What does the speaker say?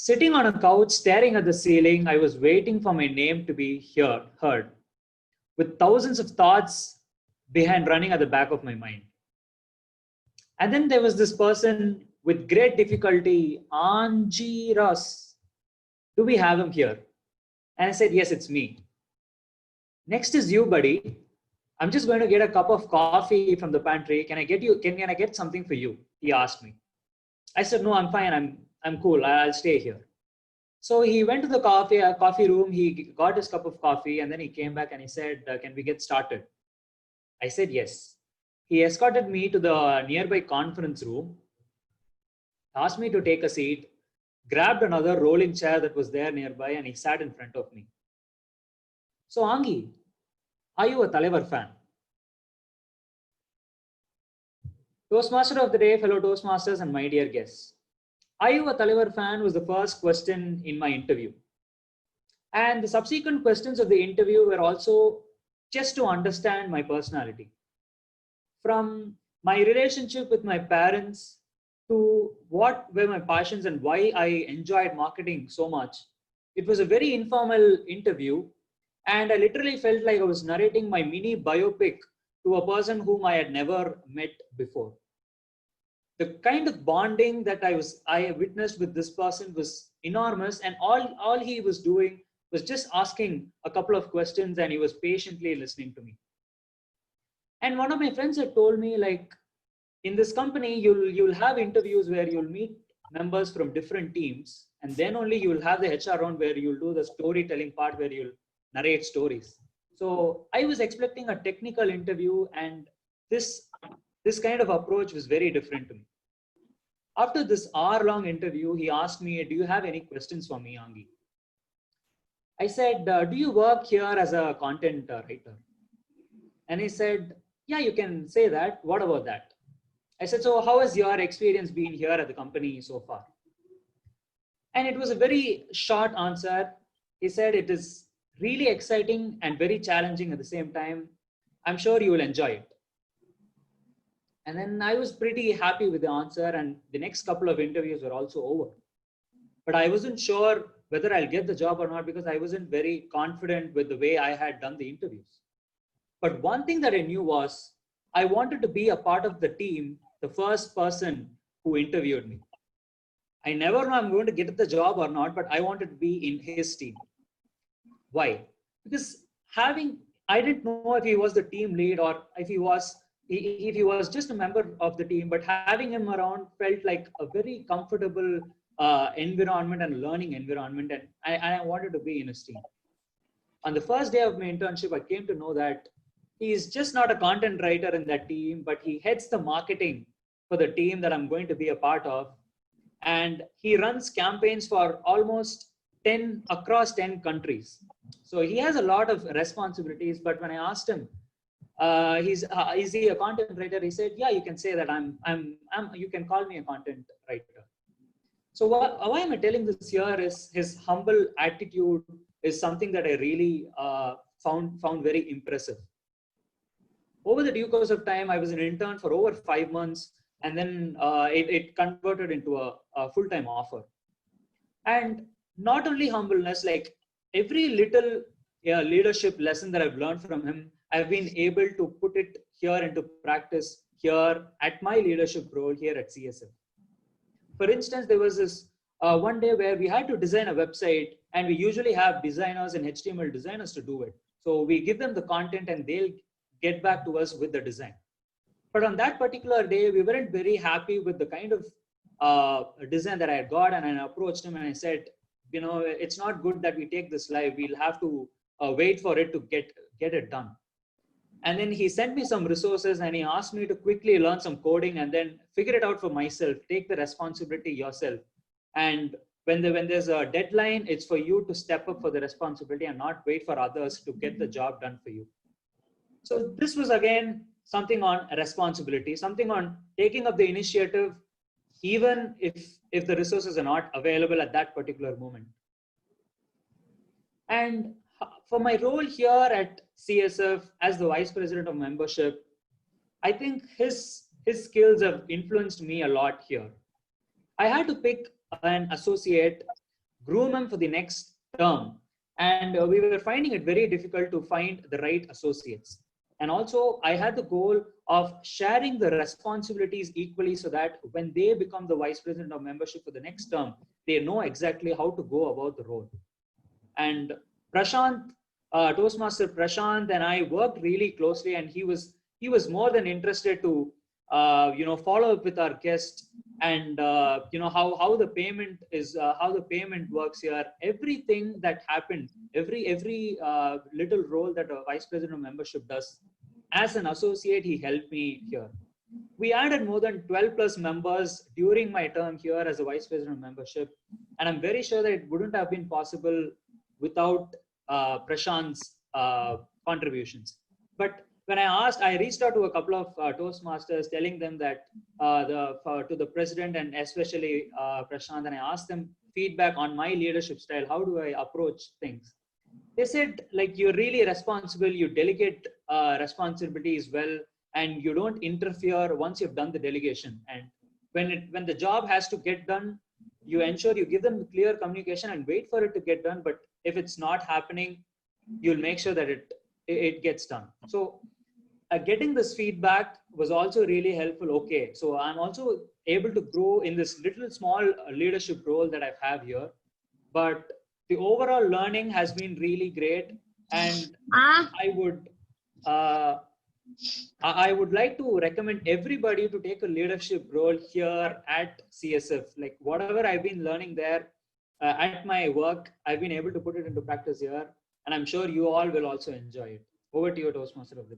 Sitting on a couch, staring at the ceiling, I was waiting for my name to be heard, with thousands of thoughts behind running at the back of my mind. And then there was this person with great difficulty, Aangeeras. Do we have him here? And I said, yes, it's me. Next is you, buddy. I'm just going to get a cup of coffee from the pantry. Can I get something for you? He asked me. I said, no, I'm fine. I'm cool. I'll stay here. So he went to the coffee room. He got his cup of coffee and then he came back and he said, can we get started? I said, yes. He escorted me to the nearby conference room, asked me to take a seat, grabbed another rolling chair that was there nearby, and he sat in front of me. So, Angi, are you a Talevar fan? Toastmaster of the day, fellow Toastmasters, and my dear guests. Are you a Talevar fan was the first question in my interview. And the subsequent questions of the interview were also just to understand my personality. From my relationship with my parents to what were my passions and why I enjoyed marketing so much. It was a very informal interview, and I literally felt like I was narrating my mini biopic to a person whom I had never met before. The kind of bonding that I witnessed with this person was enormous, and all he was doing was just asking a couple of questions, and he was patiently listening to me. And one of my friends had told me, like, in this company, you'll have interviews where you'll meet members from different teams, and then only you will have the HR round where you'll do the storytelling part where you'll narrate stories. So I was expecting a technical interview, and this kind of approach was very different to me. After this hour-long interview, he asked me, do you have any questions for me, Angi? I said, do you work here as a content writer? And he said, yeah, you can say that. What about that? I said, so how has your experience been here at the company so far? And it was a very short answer. He said, it is really exciting and very challenging at the same time. I'm sure you will enjoy it. And then I was pretty happy with the answer, and the next couple of interviews were also over. But I wasn't sure whether I'll get the job or not because I wasn't very confident with the way I had done the interviews. But one thing that I knew was I wanted to be a part of the team, the first person who interviewed me. I never know I'm going to get the job or not, but I wanted to be in his team. Why? Because I didn't know if he was the team lead or if he was just a member of the team, but having him around felt like a very comfortable environment and learning environment, and I wanted to be in his team. On the first day of my internship, I came to know that he's just not a content writer in that team, but he heads the marketing for the team that I'm going to be a part of. And he runs campaigns for almost 10 across 10 countries. So he has a lot of responsibilities. But when I asked him, is he a content writer? He said, yeah, you can say that you can call me a content writer. So why am I telling this here is his humble attitude is something that I really found very impressive. Over the due course of time, I was an intern for over 5 months, and then it converted into a full-time offer. And not only humbleness, like every little leadership lesson that I've learned from him, I've been able to put it here into practice here at my leadership role here at CSF. For instance, there was this one day where we had to design a website, and we usually have designers and HTML designers to do it. So we give them the content and they'll get back to us with the design. But on that particular day, we weren't very happy with the kind of design that I had got, and I approached him and I said, it's not good that we take this live. We'll have to wait for it to get it done. And then he sent me some resources and he asked me to quickly learn some coding and then figure it out for myself, take the responsibility yourself. And when there's a deadline, it's for you to step up for the responsibility and not wait for others to get the job done for you. So this was again something on responsibility, something on taking up the initiative, even if the resources are not available at that particular moment. And for my role here at CSF as the Vice President of Membership, I think his skills have influenced me a lot here. I had to pick an associate groom him for the next term. And we were finding it very difficult to find the right associates. And also, I had the goal of sharing the responsibilities equally so that when they become the vice president of membership for the next term, they know exactly how to go about the role. And Prashant, Toastmaster Prashant, and I worked really closely, and he was more than interested to follow up with our guest, and how the payment is, how the payment works here. Everything that happened, every little role that a vice president of membership does, as an associate, he helped me here. We added more than 12 plus members during my term here as a vice president of membership, and I'm very sure that it wouldn't have been possible without Prashant's contributions. But when I reached out to a couple of Toastmasters, telling them that to the president and especially Prashant, and I asked them feedback on my leadership style. How do I approach things? They said, like, you're really responsible. You delegate responsibilities well, and you don't interfere once you've done the delegation. And when the job has to get done, you ensure you give them clear communication and wait for it to get done. But if it's not happening, you'll make sure that it gets done. So getting this feedback was also really helpful. Okay, so I'm also able to grow in this little small leadership role that I have here. But the overall learning has been really great, and I would like to recommend everybody to take a leadership role here at CSF. Like, whatever I've been learning there at my work, I've been able to put it into practice here, and I'm sure you all will also enjoy it. Over to you, Toastmaster of the Day.